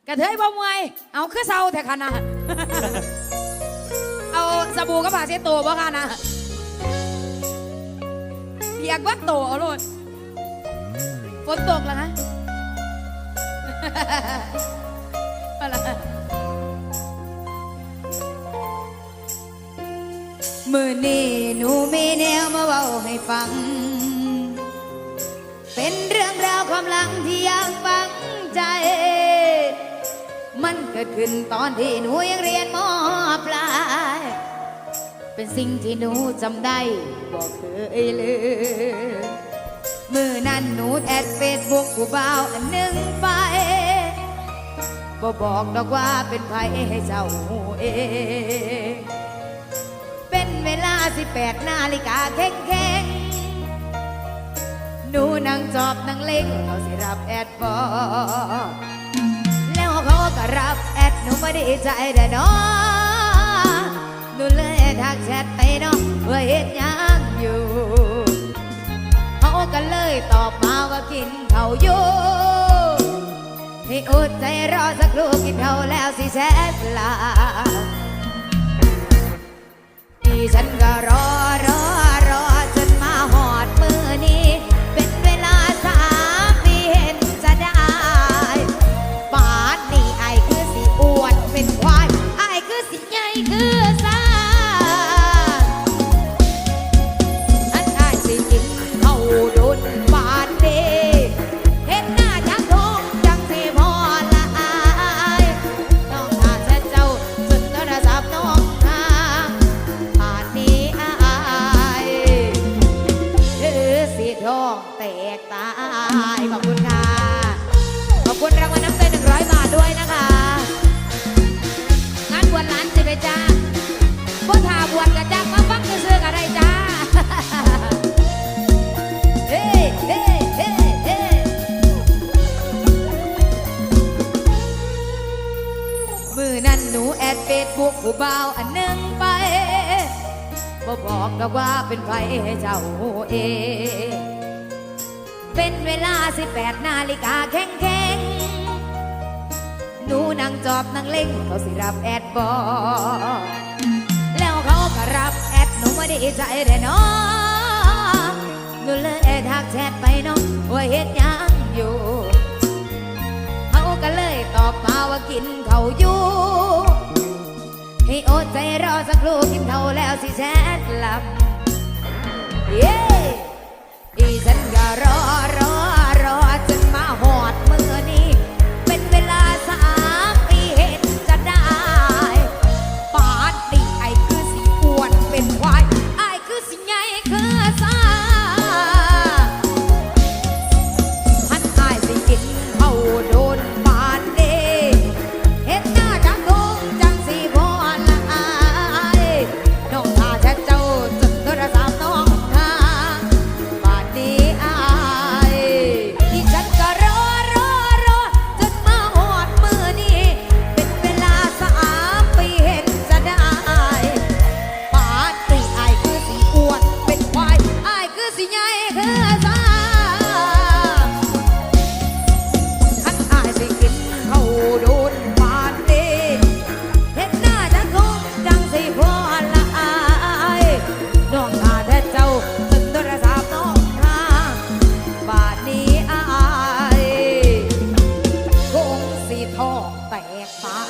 กระเทยบ่มวยเอาคือเศร้าแต่ขนาด เอาสบู่กับผ้าเช็ดตัวบ่ค่ะนะเปียกวัดโตเอาโลดฝนตกแล้วนะ มือนี้หนูมีแนวมาเล่าให้ฟังเป็นเรื่องราวความหลังที่อยากฟังใจมันเกิดขึ้นตอนที่หนูยังเรียนม.ปลายเป็นสิ่งที่หนูจำได้บอกเคยลืมมือนั้นหนูแอดเฟซบุ๊กผู้บ่าวอันหนึ่งไปบอกดอกว่าเป็นใครให้เจ้าหูเองเป็นเวลา18 นาฬิกาแข็งหนูนั่งจอบนั่งเล่งเขาสิรับแอดบอกแล้วเขาก็รับแอดหนูไม่ได้ใจแต่น้อหนูเลยทักแชทไปน้องว่าเฮ็ดยังอยู่เขาก็เลยตอบมาว่ากินข้าวอยู่ให้อดใจรอสักครู่กินข้าวแล้วสิแชทลาที่ฉันก็รอจนมาหอดมือนี้เป็นเวลา3 ปีเห็นจะได้ป่านนี้ไอ้คือสิอ้วนเป็นควายไอ้คือสิใหญ่คือสาอันไอ้สิกินข้าวโดนป่านนี้เห็นหน้าจังทงจังสิพอละอายน้องถ้าจะเจ้าจนโทรศัพท์น้องหาป่านนี้อายคือสิท้องแตกตายขอบคุณค่ะขอบคุณรางวัลน้ำใจ100 บาทด้วยนะคะงานบวชหลานสิไปจ้าบ่ท่าบวชกะจ้ามาฟังซื่อๆก็ได้จ้า เฮ้เฮ้เฮ้เฮ้มือนั้นหนูแอดเฟซบุ๊กผู้บ่าวอันหนึ่งไปบอกดอกว่าเป็นใครให้เจ้าเองเป็นเวลา18 นาฬิกาแข็งหนูนั่งจอบนั่งเล่งเขาสิรับแอดบอกแล้วเขาก็รับแอดหนูไม่ได้ใจแต่น้องหนูเลยทักแชทไปน้องว่าเฮ็ดยังอยู่เขาก็เลยตอบมาว่ากินเขาอยู่ให้อดใจรอสักครู่กินเขาแล้วสิแชทหลับเย้อีฉันก็รอจนมาหอดมือนี้เป็นเวลา3 ปีเห็นจะได้ป่านนี้ไอ้คือสิอ้วนเป็นควายไอ้คือสิใหญ่คือสาหันไอ้สิกินเขาโดนป่านนี้เห็นหน้าจังทงจังสิพอละอายน้องถ้าจะเจ้าจนโทรศัพท์น้องหาป่านนี้อายที่ฉันก็รอจนมาหอดมือนี้เป็นเวลา3 ปีเห็นจะได้ป่านนี้อายคือสิอ้วนเป็นควายอายคือสิใหญ่คือสาคันอายสิกินเขาโดนป่านนี้เห็นหน้าจังทงจังสิพอละอายน้องถ้าแต่เจ้าจนโทรศัพท์น้องหาป่านนี้อายคงสิท้องแตกตา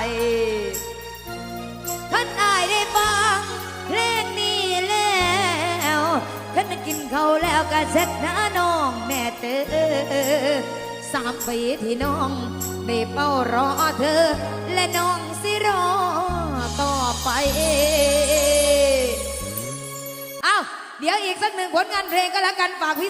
ยคันอายได้ฟังเพลงนี้แล้วคันได้กินเขาวแล้วก็เช็ดหน้าน้องแน่เตอ3 ปีที่น้องได้เฝ้ารอเธอและน้องสิรอต่อไปเอ้าเดี๋ยวอีกสักหนึ่งผลงานเพลงก็แล้วกันฝากพี่